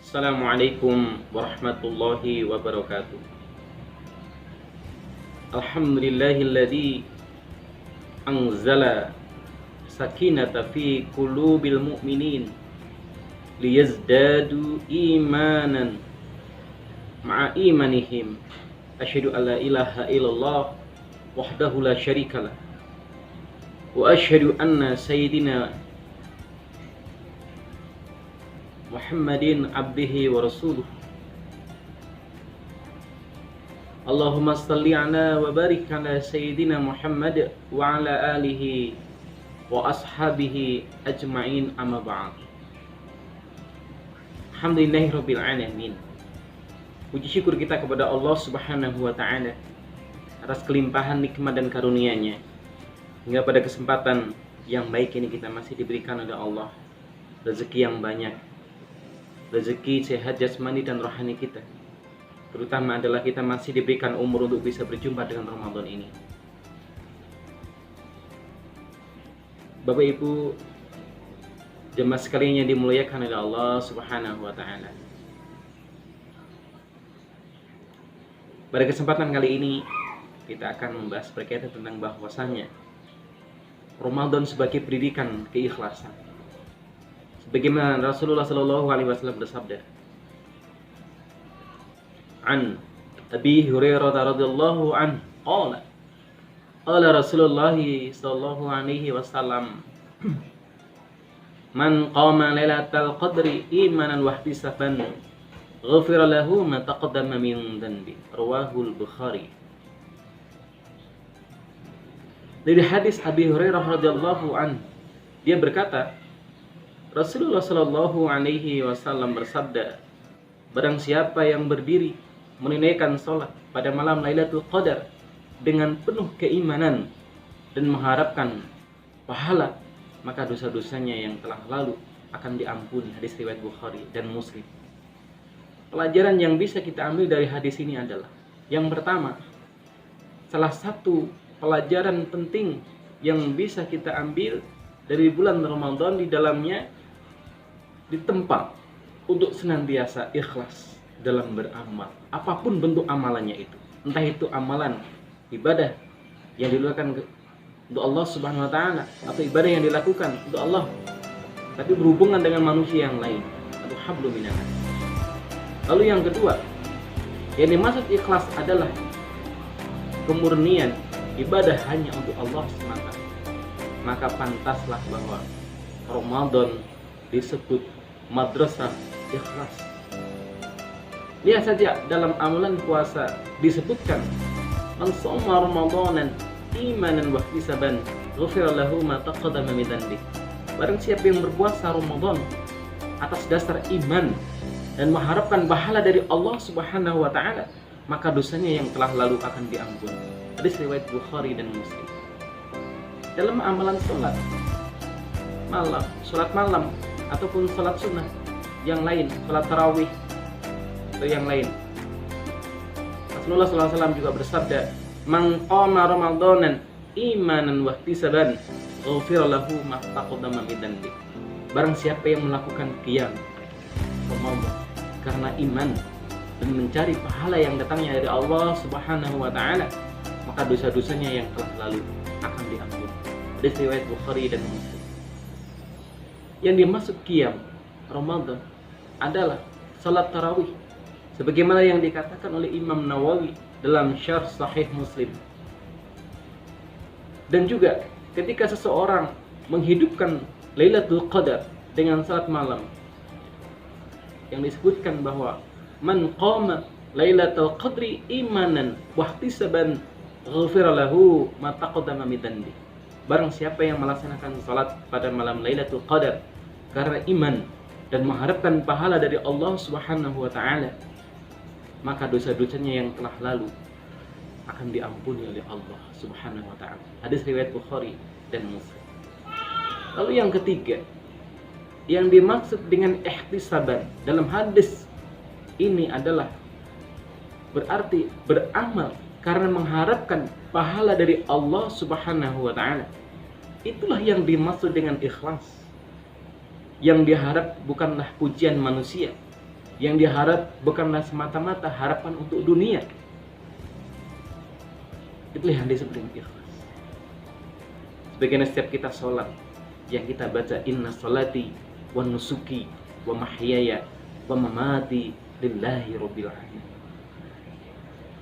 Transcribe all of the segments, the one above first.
Assalamualaikum warahmatullahi wabarakatuh. Alhamdulillahilladzi anzala sakinata fi qulubil mu'minin liyazdadu imanan ma'a imanihim. Asyhadu an la ilaha illallah wahdahu la syarikalah wa asyhadu anna sayyidina Muhammadin abdihi wa rasuluh. Allahumma salli ala wa barik ala sayyidina Muhammad wa ala alihi wa ashabihi ajma'in, amma ba'd. Alhamdulillahirabbil alamin. Puji syukur kita kepada Allah Subhanahu wa taala atas kelimpahan nikmat dan karunia-Nya, hingga pada kesempatan yang baik ini kita masih diberikan oleh Allah rezeki yang banyak, rezeki sehat jasmani dan rohani kita. Terutama adalah kita masih diberikan umur untuk bisa berjumpa dengan Ramadan ini. Bapak Ibu jemaah sekalian yang dimuliakan oleh Allah Subhanahu wa taala. Pada kesempatan kali ini kita akan membahas berkaitan tentang bahwasannya Ramadan sebagai pendidikan keikhlasan. Sebagaimana Rasulullah sallallahu alaihi wasallam bersabda, an Abi Hurairah radhiyallahu anhu qala qala Rasulullah sallallahu alaihi wasallam man qama lailatal qadri imanan wa ihtisaban ghufira lahu ma taqaddama min dhanbi, rawahul Bukhari. Dari hadis Abi Hurairah radhiyallahu anhu, dia berkata, Rasulullah sallallahu alaihi wasallam bersabda, barang siapa yang berdiri menunaikan salat pada malam Lailatul Qadar dengan penuh keimanan dan mengharapkan pahala, maka dosa-dosanya yang telah lalu akan diampuni. Hadis riwayat Bukhari dan Muslim. Pelajaran yang bisa kita ambil dari hadis ini adalah, yang pertama, salah satu pelajaran penting yang bisa kita ambil dari bulan Ramadan, di dalamnya ditempa untuk senantiasa ikhlas dalam beramal, apapun bentuk amalannya itu. Entah itu amalan ibadah yang dilakukan untuk Allah Subhanahu wa taala, atau ibadah yang dilakukan untuk Allah tapi berhubungan dengan manusia yang lain, atau hablum minallah. Lalu yang kedua, yang dimaksud ikhlas adalah kemurnian ibadah hanya untuk Allah semata. Maka pantaslah bahwa Ramadan disebut madrasah ikhlas. Lihat saja dalam amalan puasa disebutkan, man shoma ramadanan imanan wa ihtisaban ghufira lahu ma taqaddama min dhanbi. Barang siapa yang berpuasa Ramadan atas dasar iman dan mengharapkan pahala dari Allah Subhanahu wa taala, maka dosanya yang telah lalu akan diampuni. Hadis riwayat Bukhari dan Muslim. Dalam amalan salat malam ataupun salat sunnah yang lain, salat tarawih atau yang lain, Rasulullah SAW juga bersabda, man qama ramadanan imanan wa ihtisaban ghufira lahu ma taqaddama min dhanbi. Barang siapa yang melakukan qiyam Ramadan karena iman dan mencari pahala yang datangnya dari Allah Subhanahu wa taala, maka dosa-dosanya yang telah lalu akan diampuni. Hadis riwayat Bukhari dan Muslim. Yang dimaksud qiyam Ramadan adalah salat tarawih, sebagaimana yang dikatakan oleh Imam Nawawi dalam Syarh Sahih Muslim. Dan juga ketika seseorang menghidupkan Lailatul Qadar dengan salat malam, yang disebutkan bahwa man qama Lailatul Qadri imanan wa ihtisaban ghufira lahu ma taqaddama min dhanbi. Barang siapa yang melaksanakan salat pada malam Lailatul Qadar karena iman dan mengharapkan pahala dari Allah Subhanahu wa taala, maka dosa-dosanya yang telah lalu akan diampuni oleh Allah Subhanahu wa taala. Hadis riwayat Bukhari dan Muslim. Lalu yang ketiga, yang dimaksud dengan ihtisaban dalam hadis ini adalah berarti beramal karena mengharapkan pahala dari Allah Subhanahu wa taala. Itulah yang dimaksud dengan ikhlas. Yang diharap bukanlah pujian manusia, Yang diharap bukanlah semata-mata harapan untuk dunia. Itulah yang disebut ikhlas. Sebagaimana setiap kita sholat, yang kita baca inna sholati wa nusuki wa mahyaya wa mamati lillahi rabbil alamin.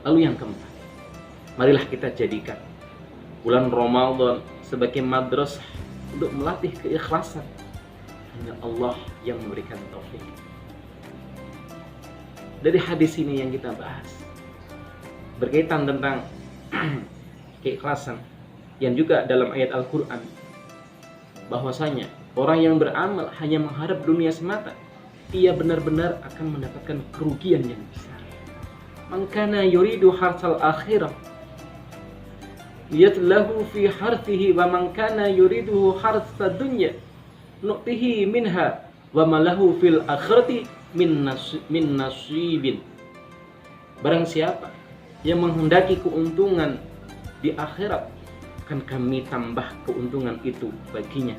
Lalu yang keempat, marilah kita jadikan bulan Ramadan sebagai madrasah untuk melatih keikhlasan. Hanya Allah yang memberikan taufik. Dari hadis ini yang kita bahas berkaitan tentang keikhlasan, yang juga dalam ayat Al-Quran, bahwasanya orang yang beramal hanya mengharap dunia semata, ia benar-benar akan mendapatkan kerugian yang besar. Man kana yuridu harsal akhirah yatlahu fi harthihi wa man kana yuridu harsad dunya nu'tihi minha wa ma lahu fil akhirati min nasibin. Barang siapa yang menghendaki keuntungan di akhirat, akan kami tambah keuntungan itu baginya.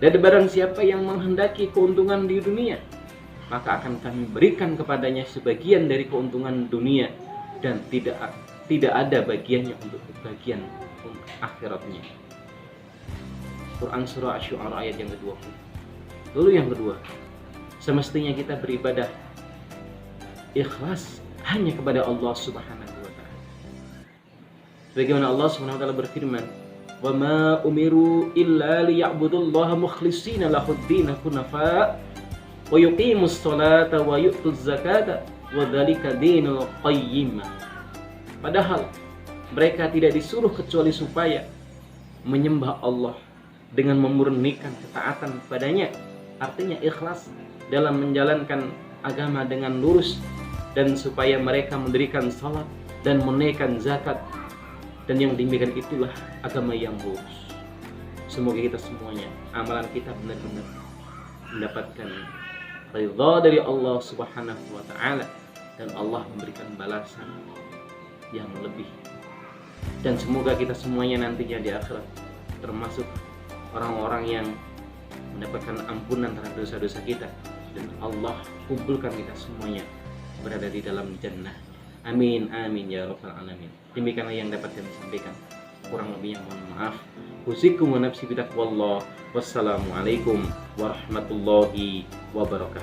Dan barang siapa yang menghendaki keuntungan di dunia, maka akan kami berikan kepadanya sebagian dari keuntungan dunia dan tidak ada bagiannya untuk bagian akhiratnya. Quran surah Asy-Syu'ara ayat yang ke-20. Lalu yang kedua, semestinya kita beribadah ikhlas hanya kepada Allah Subhanahu wa taala. Sebagaimana Allah Subhanahu wa taala berfirman, "Wa ma umiru illa liya'budullaha mukhlishina lahud-din hunafa wa yuqimus sholata wa yu'tuz zakata wa dzalika dinul qayyim." Padahal mereka tidak disuruh kecuali supaya menyembah Allah dengan memurnikan ketaatan kepadanya, artinya ikhlas dalam menjalankan agama dengan lurus, dan supaya mereka mendirikan salat dan menunaikan zakat, dan yang demikian itulah agama yang lurus. Semoga kita semuanya, amalan kita benar-benar mendapatkan ridha dari Allah Subhanahu wa taala, dan Allah memberikan balasan yang lebih. Dan semoga kita semuanya nantinya di akhirat termasuk orang-orang yang mendapatkan ampunan terhadap dosa-dosa kita, dan Allah kumpulkan kita semuanya berada di dalam jannah. Amin amin ya rabbal alamin. Demikianlah yang dapat kami sampaikan. Kurang lebihnya mohon maaf. Usikum wa nafsi bitaqwallah. Wassalamualaikum warahmatullahi wabarakatuh.